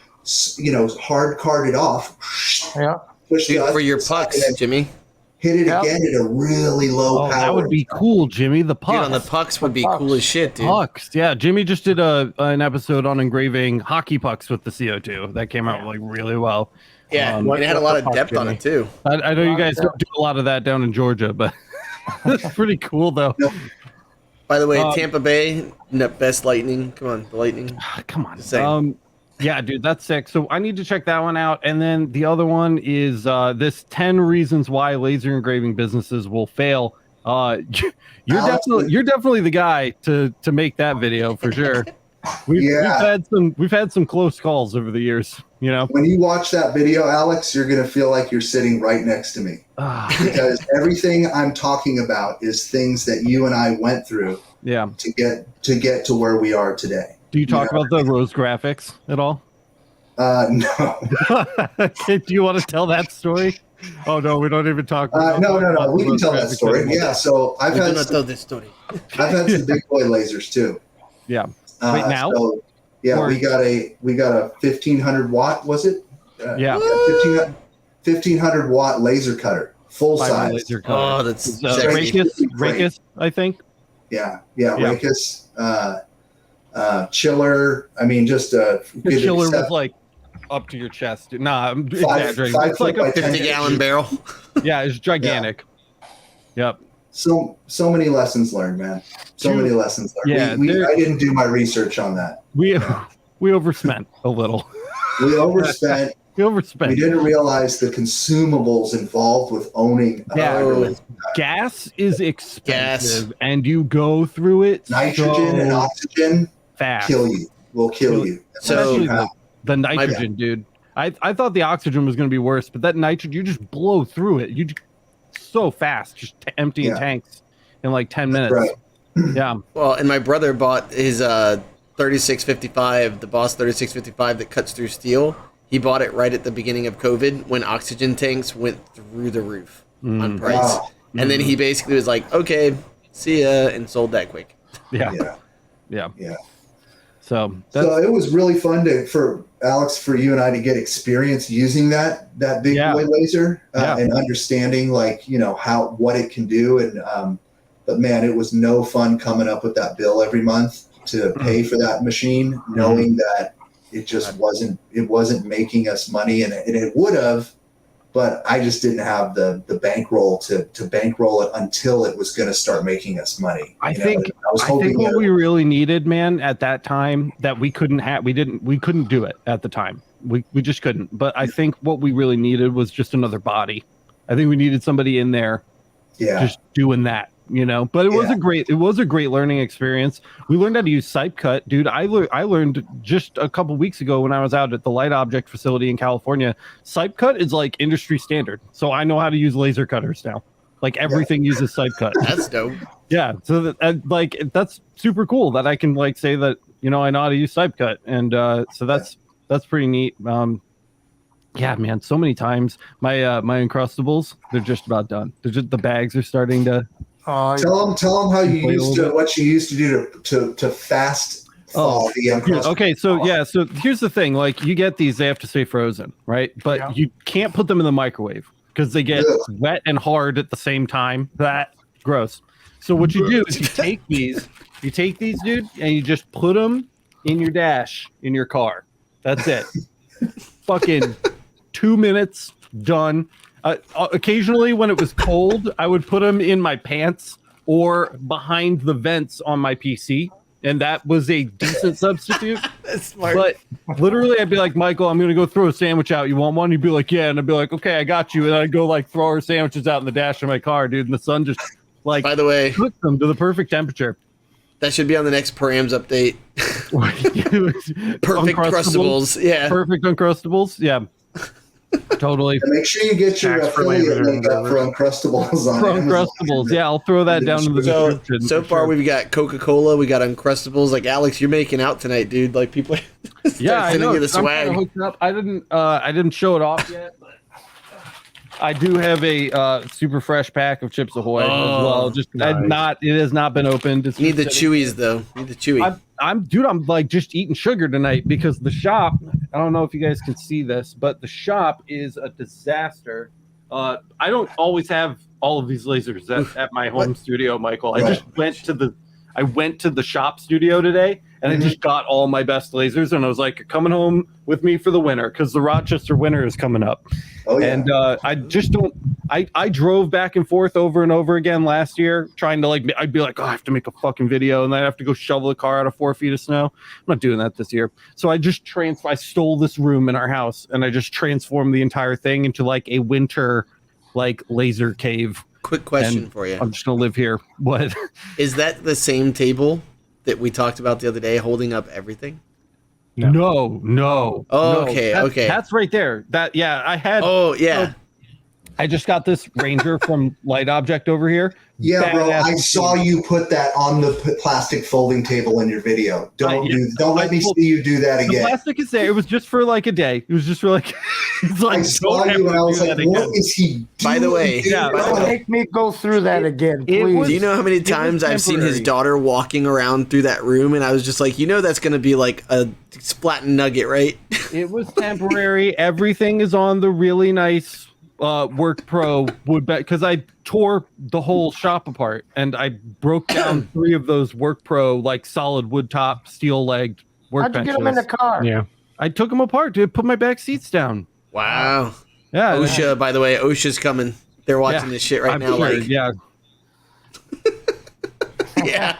hard card it off. Yeah. Push the for your pucks, Jimmy. Hit it again at a really low power. That would be cool, Jimmy. The pucks. Dude, on the pucks would be cool as shit, dude. Pucks, yeah. Jimmy just did an episode on engraving hockey pucks with the CO2. That came out like really well. Yeah, and it had a lot of depth on it too. I know you guys don't do a lot of that down in Georgia, but it's pretty cool though. By the way, Tampa Bay, best Lightning. Come on, the Lightning. Come on. Yeah, dude, that's sick. So I need to check that one out. And then the other one is this 10 reasons why laser engraving businesses will fail. You're definitely the guy to make that video for sure. We've had some close calls over the years. When you watch that video, Alex, you're gonna feel like you're sitting right next to me because everything I'm talking about is things that you and I went through. Yeah. To get to where we are today. Do you talk about the rose graphics at all? No. Do you want to tell that story? Oh no, we don't even talk. No. We can tell that story. Anymore. Yeah. So I've had tell this story. I've had some big boy lasers too. Yeah. Wait, now? So, yeah, we got a 1500 watt. Was it? Yeah. 1500 watt laser cutter, full size. Laser cutter. Oh, that's Rakis, I think. Yeah. Rakis. Chiller. I mean, just the chiller was like up to your chest. Dude. Nah, I'm exaggerating. It's like a 50-gallon barrel. Yeah, it's gigantic. Yeah. Yep. So many lessons learned, man. Many lessons learned. Yeah, I didn't do my research on that. We overspent a little. We overspent. We didn't realize the consumables involved with owning. Gas is expensive, and you go through it. Nitrogen and oxygen fast will kill you. Especially the nitrogen, dude. I thought the oxygen was going to be worse, but that nitrogen, you just blow through it. You so fast, just emptying tanks in like 10 minutes. Right. Yeah. Well, and my brother bought his 3655, the Boss 3655 that cuts through steel. He bought it right at the beginning of COVID when oxygen tanks went through the roof on price. Wow. And then he basically was like, okay, see ya, and sold that quick. Yeah. So it was really fun for Alex, for you and I to get experience using that big boy laser and understanding what it can do. And but man, it was no fun coming up with that bill every month to pay for that machine, knowing that it just wasn't making us money, and it would have, but I just didn't have the bankroll to bankroll it until it was going to start making us money. I think what we really needed, man, at that time that we couldn't do it at the time. We just couldn't. But I think what we really needed was just another body. I think we needed somebody in there, just doing that. But it was a great learning experience. We learned how to use Sipe Cut, dude. I learned just a couple weeks ago when I was out at the Light Object facility in California. Sipe Cut is like industry standard, so I know how to use laser cutters now. Like everything uses Sipe Cut. That's dope. Yeah, so that's super cool that I can say that I know how to use Sipe Cut, and so that's pretty neat. Yeah, man, so many times my Uncrustables, they're just about done. The bags are starting to. Tell them how what you used to do to fast thaw the Uncrustables. Okay, so here's the thing: you get these, they have to stay frozen, right? But you can't put them in the microwave because they get wet and hard at the same time. That gross. So what you do is you take these, dude, and you just put them in your dash in your car. That's it. Fucking 2 minutes, done. Occasionally, when it was cold, I would put them in my pants or behind the vents on my PC, and that was a decent substitute. That's smart. But literally, I'd be like, Michael, I'm going to go throw a sandwich out. You want one? He'd be like, yeah. And I'd be like, okay, I got you. And I'd go throw our sandwiches out in the dash of my car, dude. And the sun just by the way, cooked them to the perfect temperature. That should be on the next params update. Perfect Uncrustables. Yeah. Perfect Uncrustables. Yeah. Totally. And make sure you get your affiliate link up for Uncrustables on Uncrustables. Yeah, I'll throw that down in the description. So far, we've got Coca-Cola, we got Uncrustables. Like, Alex, you're making out tonight, dude. Like, people yeah, I know. you the swag. I'm hooked up. I didn't show it off yet, but I do have a super fresh pack of Chips Ahoy as well. Just nice. It has not been opened. It's need the chewies though. Need the chewy. I'm like just eating sugar tonight because the shop. I don't know if you guys can see this, but the shop is a disaster. I don't always have all of these lasers at my home studio, Michael. I just went to the shop studio today, and I just got all my best lasers, and I was like, coming home with me for the winter because the Rochester winter is coming up. Oh, yeah. And I just don't. I drove back and forth over and over again last year, trying to I'd be like, oh, I have to make a fucking video, and then I have to go shovel the car out of 4 feet of snow. I'm not doing that this year. So I just I stole this room in our house, and I just transformed the entire thing into like a winter laser cave. Quick question for you. I'm just gonna live here. What is that? The same table that we talked about the other day, holding up everything? No. Oh, okay, okay. That's right there. I had. Oh, yeah. I just got this Ranger from Light Object over here. Yeah, bro. I saw you put that on the plastic folding table in your video. Don't let me see you do that again. The plastic is there. It was just for a day. It was just for I saw you and I was like, what is he doing? By the way, don't make me go through that again, please. Do you know how many times I've seen his daughter walking around through that room, and I was just like, that's going to be like a splatting nugget, right? It was temporary. Everything is on the really nice Work Pro wood bench because I tore the whole shop apart and I broke down 3 of those Work Pro solid wood top steel legged work benches. How'd you get them in the car? Yeah, I took them apart to put my back seats down. Wow. Yeah. OSHA, by the way, OSHA's coming. They're watching this shit right now. Sure, yeah. Yeah,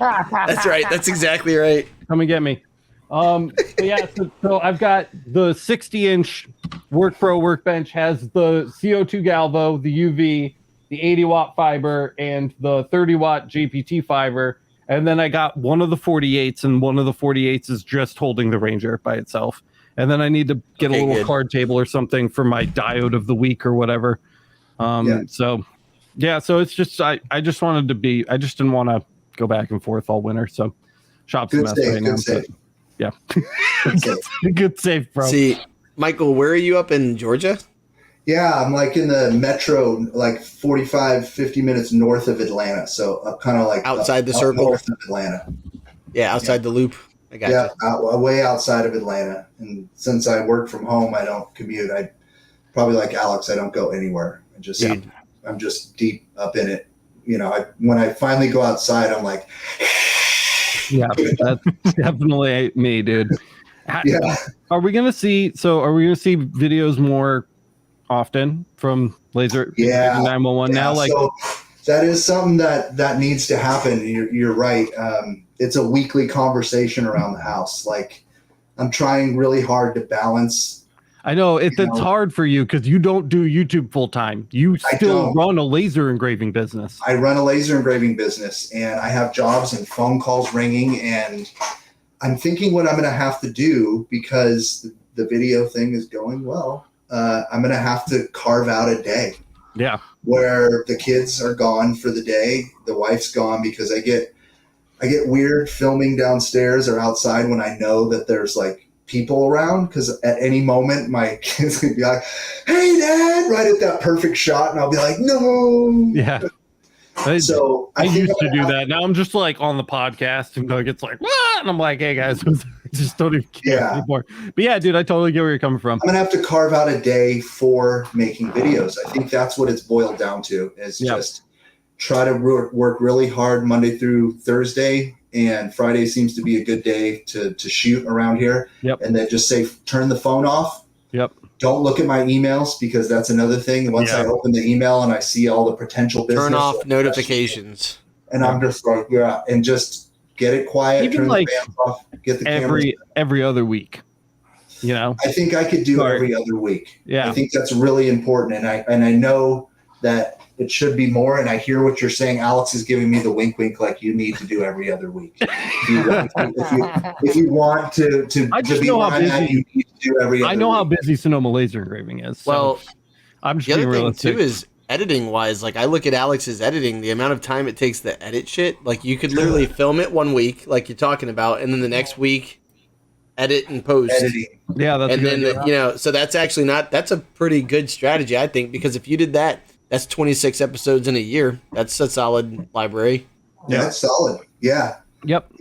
that's right. That's exactly right. Come and get me. So I've got the 60-inch Work Pro workbench has the CO2 Galvo, the UV, the 80-watt fiber, and the 30-watt GPT fiber. And then I got one of the 48s, and one of the 48s is just holding the Ranger by itself. And then I need to get a little card table or something for my diode of the week or whatever. So it's just I just wanted to be. I just didn't want to go back and forth all winter. So shop's a mess right now. Yeah. Good save, bro. See, Michael, where are you up in Georgia? Yeah, I'm in the metro, 45, 50 minutes north of Atlanta. So kind of outside the circle north of Atlanta. Yeah, outside the loop. I got you. Way outside of Atlanta. And since I work from home, I don't commute. I probably like Alex, I don't go anywhere. I'm just deep up in it. When I finally go outside, I'm like, yeah, that's definitely me, dude. Yeah. Are we gonna see videos more often from Laser 911 now? So that is something that needs to happen. You're right. It's a weekly conversation around the house. I'm trying really hard to balance. I know it's hard for you because you don't do YouTube full time. You still run a laser engraving business. I run a laser engraving business, and I have jobs and phone calls ringing. And I'm thinking what I'm going to have to do, because the video thing is going well. I'm going to have to carve out a day. Yeah. Where the kids are gone for the day, the wife's gone, because I get weird filming downstairs or outside when I know that there's people around, because at any moment my kids could be like, "Hey, Dad!" right at that perfect shot, and I'll be like, "No." Yeah. So I used to do that. Now I'm just on the podcast and it's what? And I'm like, "Hey guys," I just don't even care anymore. But yeah, dude, I totally get where you're coming from. I'm gonna have to carve out a day for making videos. I think that's what it's boiled down to, is just try to work really hard Monday through Thursday. And Friday seems to be a good day to shoot around here. Yep. And then just say, turn the phone off. Yep. Don't look at my emails, because that's another thing. Once I open the email and I see all the potential business. Turn off notifications. And I'm just and just get it quiet. Even turn the fans off. Get the every other week. I think I could do every other week. Yeah. I think that's really important. And I know that it should be more. And I hear what you're saying. Alex is giving me the wink, wink, like you need to do every other week. If you want to I just be know how busy that, you need to do every other I know how week. busy Sonoma Laser Engraving is. So Well, I'm just the other being thing realistic. too is editing wise. Like I look at Alex's editing, the amount of time it takes to edit shit. Like you could literally film it one week, like you're talking about, and then the next week edit and post. Editing. Yeah, that's And a good then idea. so that's actually that's a pretty good strategy, I think, because if you did that, that's 26 episodes in a year. That's a solid library. Yeah, that's solid. Yeah. Yep.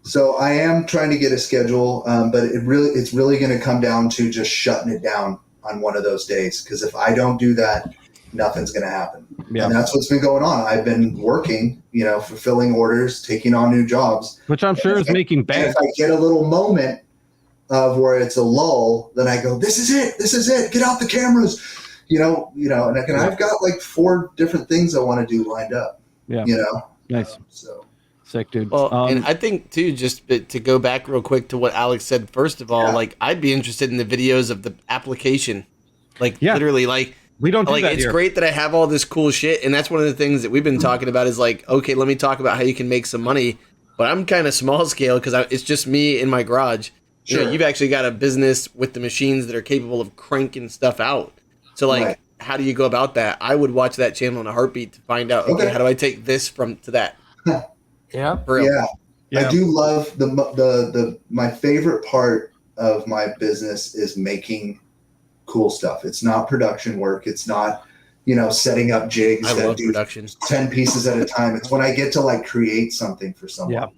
So I am trying to get a schedule, but it's really going to come down to just shutting it down on one of those days. Because if I don't do that, nothing's going to happen. Yeah. And that's what's been going on. I've been working, fulfilling orders, taking on new jobs, Which I'm sure is making and bank. if I get a little moment of where it's a lull, then I go, this is it. Get out the cameras, and I've got like 4 different things I want to do lined up. Yeah. Nice. So Sick, dude. Well, and I think too, just to go back real quick to what Alex said. First of all, like I'd be interested in the videos of the application, literally, like we don't do that it's here. great that I have all this cool shit, and that's one of the things that we've been talking about. Is like, okay, let me talk about how you can make some money, but I'm kind of small scale because it's just me in my garage. Sure. You've actually got a business with the machines that are capable of cranking stuff out. So like, how do you go about that? I would watch that channel in a heartbeat to find out, okay, how do I take this to that? Yeah. I do love my favorite part of my business is making cool stuff. It's not production work. It's not, setting up jigs I that love do production. 10 pieces at a time. It's when I get to like create something for someone. Yeah.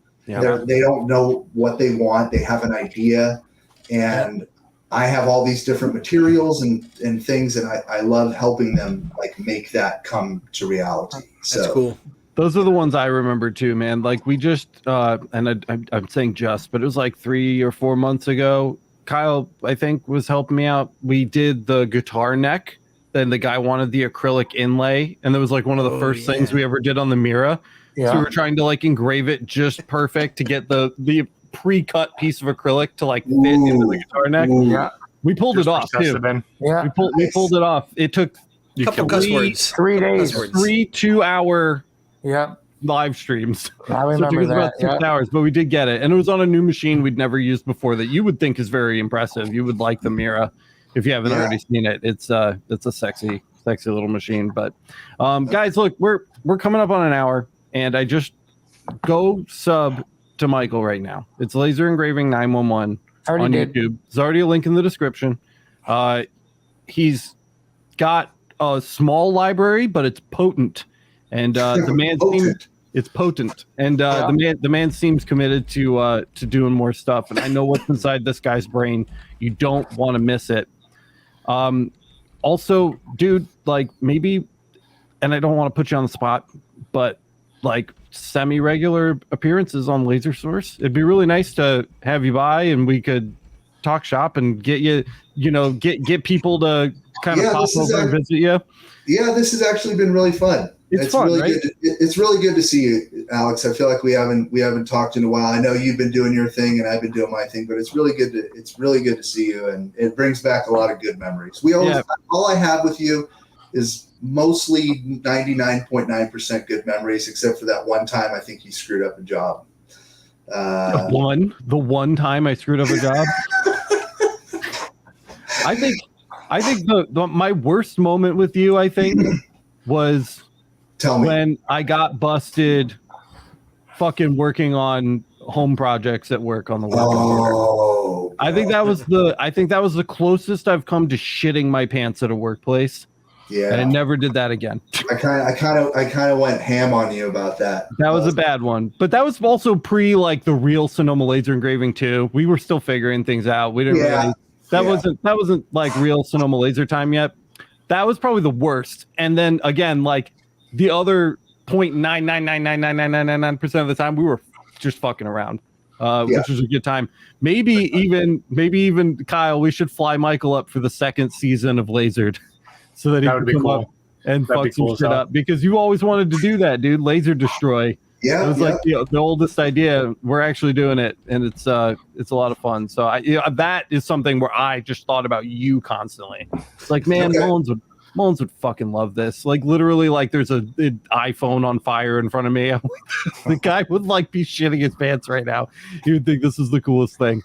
They don't know what they want. They have an idea, and I have all these different materials and things, and I love helping them like make that come to reality. So That's cool. Those are the ones I remember too, man. Like we just, and I'm saying just, but it was like 3 or 4 months ago. Kyle, I think, was helping me out. We did the guitar neck. Then the guy wanted the acrylic inlay, and that was like one of the first things we ever did on the Mira. Yeah. So we were trying to like engrave it just perfect to get the pre-cut piece of acrylic to like fit into the guitar neck. Yeah. We pulled it off too. Yeah. We pulled it off. It took A couple cuss words. 3 days. 3 2-hour Yeah. live streams. I So it remember took us about that. 6 hours, but we did get it, and it was on a new machine we'd never used before that you would think is very impressive. You would like the Mira if you haven't already seen it. It's a sexy little machine. But guys, look, we're coming up on an hour, and I just go sub to Micheal right now. It's Laser Engraving 911 on YouTube. There's already a link in the description. He's got a small library, but it's potent, and the man seems it's potent, and the man seems committed to doing more stuff. And I know what's inside this guy's brain. You don't want to miss it. Also, dude, like maybe, and I don't want to put you on the spot, but like semi-regular appearances on Laser Source. It'd be really nice to have you by, and we could talk shop and get you, get people to kind of pop over and visit you. Yeah, this has actually been really fun. It's fun, really good. It's really good to see you, Alex. I feel like we haven't talked in a while. I know you've been doing your thing and I've been doing my thing, but it's really good to see you, and it brings back a lot of good memories. All I have with you is mostly 99.9% good memories, except for that one time I think you screwed up a job. The one time I screwed up a job. I think my worst moment with you, I think, was when I got busted fucking working on home projects at work on the work computer. I think that was the closest I've come to shitting my pants at a workplace. Yeah. And I never did that again. I kind of went ham on you about that. That was a bad one. But that was also pre like the real Sonoma Laser Engraving too. We were still figuring things out. We didn't really that wasn't like real Sonoma Laser time yet. That was probably the worst. And then again, like the other 0.9999999% of the time we were just fucking around. Which was a good time. Maybe even Kyle, we should fly Micheal up for the second season of Lasered. So that he can come up and fuck some shit up, because you always wanted to do that, dude. Laser destroy. Yeah, it was like the oldest idea. We're actually doing it, and it's a lot of fun. So that is something where I just thought about you constantly. It's like, man, Mullins Mullins would fucking love this. Like literally, like there's an iPhone on fire in front of me. I'm like, the guy would like be shitting his pants right now. He would think this is the coolest thing.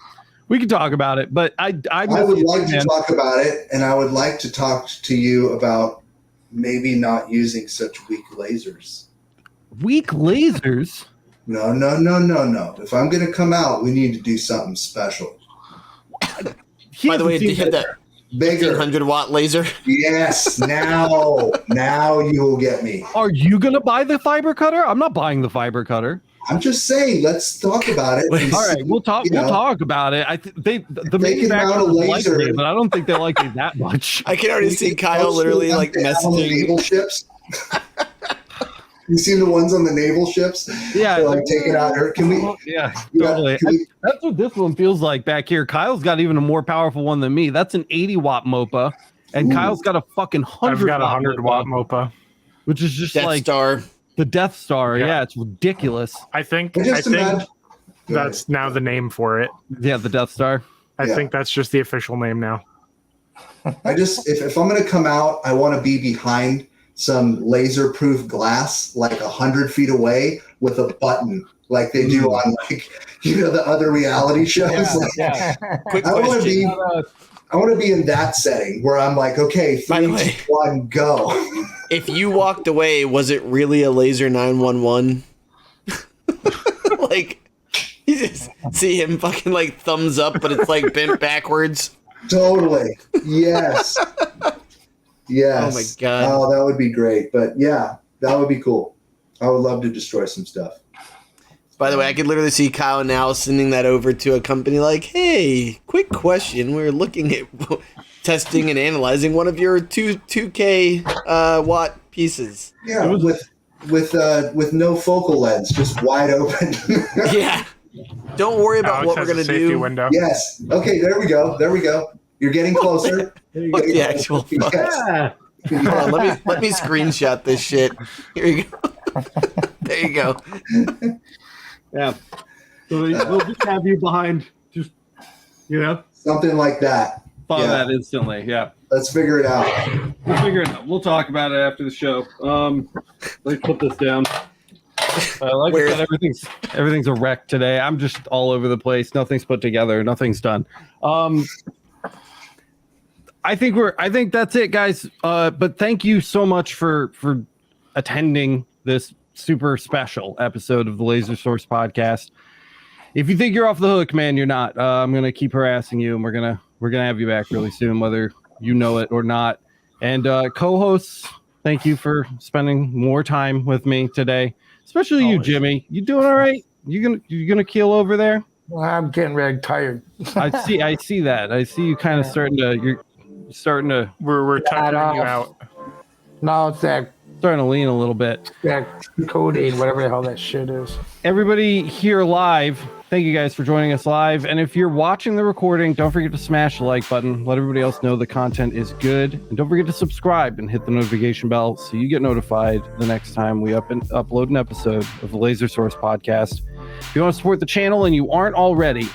We can talk about it, but I would like to talk about it, and I would like to talk to you about maybe not using such weak lasers. Weak lasers? No. If I'm going to come out, we need to do something special. By the way, do you have that bigger 100-watt laser? Yes. Now you will get me. Are you going to buy the fiber cutter? I'm not buying the fiber cutter. I'm just saying, let's talk about it. All right, we'll talk. We'll talk about it. The manufacturers like me, but I don't think they like me that much. I can already see Kyle literally like messaging naval ships. You seen the ones on the naval ships? Yeah, they're like taking out. Can we? Yeah, totally. That's what this one feels like back here. Kyle's got even a more powerful one than me. That's an 80-watt MOPA, and Kyle's got a fucking 100. I've got a 100-watt MOPA, which is just Death like Star. The Death Star, yeah, it's ridiculous. I think that's now the name for it. Yeah, the Death Star. I think that's just the official name now. If I'm going to come out, I want to be behind some laser-proof glass, like 100 feet away, with a button, like they do on the other reality shows. Quick question. I want to be in that setting where I'm like, okay, 3, 2, 1, go. If you walked away, was it really a laser 911? Like, you just see him fucking like thumbs up, but it's like bent backwards. Totally. Yes. Yes. Oh my God. Oh, that would be great. But yeah, that would be cool. I would love to destroy some stuff. By the way, I could literally see Kyle now sending that over to a company like, hey, quick question. We're looking at testing and analyzing one of your 2K watt pieces. Yeah, with no focal lens, just wide open. Yeah. Don't worry about Alex what we're going to do. Window. Yes. Okay, there we go. You're getting closer. What the actual fuck? Yeah. Hold on, let me screenshot this shit. Here you go. There you go. Yeah. So we'll just have you behind, just, something like that. Follow that instantly. Yeah. Let's figure it out. We'll figure it out. We'll talk about it after the show. Let's put this down. Like I said, everything's a wreck today. I'm just all over the place. Nothing's put together. Nothing's done. I think that's it, guys. But thank you so much for attending this super special episode of the Laser Source podcast. If you think you're off the hook, man, you're not. I'm gonna keep harassing you, and we're gonna have you back really soon, whether you know it or not. And co-hosts, thank you for spending more time with me today, especially you, Jimmy. You doing all right? You gonna keel over there? Well, I'm getting really tired. I see that. I see you kind of starting to. We're tiring you out. No, it's that starting to lean a little bit. That codeine, whatever the hell that shit is. Everybody here live, thank you guys for joining us live. And if you're watching the recording, don't forget to smash the like button. Let everybody else know the content is good. And don't forget to subscribe and hit the notification bell so you get notified the next time we upload an episode of the Laser Source podcast. If you want to support the channel and you aren't already,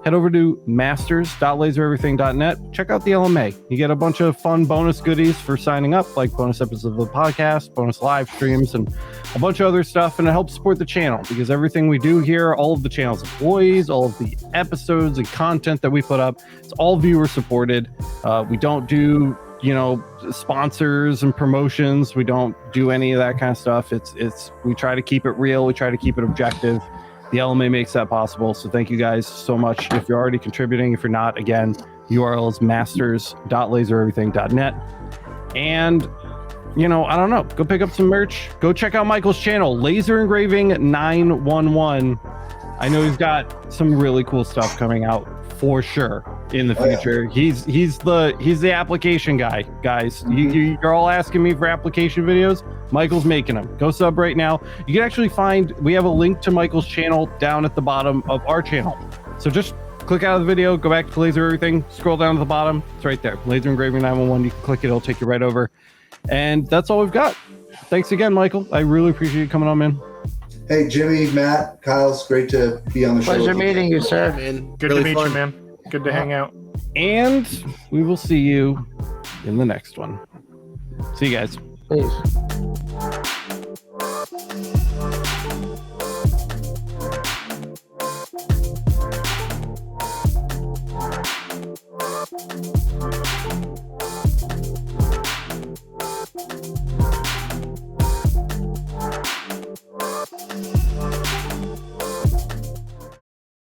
head over to masters.lasereverything.net. Check out the LMA. You get a bunch of fun bonus goodies for signing up, like bonus episodes of the podcast, bonus live streams, and a bunch of other stuff. And it helps support the channel because everything we do here, all of the channel's employees, all of the episodes and content that we put up, it's all viewer supported. We don't do, sponsors and promotions. We don't do any of that kind of stuff. We try to keep it real. We try to keep it objective. The LMA makes that possible. So thank you guys so much. If you're already contributing, if you're not, again, URL is masters.lasereverything.net. And, I don't know. Go pick up some merch. Go check out Michael's channel, Laser Engraving 911. I know he's got some really cool stuff coming out for sure in the future. Yeah. He's the application guy, guys. You're all asking me for application videos. Michael's making them. Go sub right now. You can actually we have a link to Michael's channel down at the bottom of our channel. So just click out of the video, go back to Laser Everything, scroll down to the bottom. It's right there. Laser Engraving 911. You can click it. It'll take you right over. And that's all we've got. Thanks again, Michael. I really appreciate you coming on, man. Hey, Jimmy, Matt, Kyle, it's great to be on the show. Pleasure meeting you, sir. Man, good to meet you, man. Good to hang out. And we will see you in the next one. See you guys. Peace.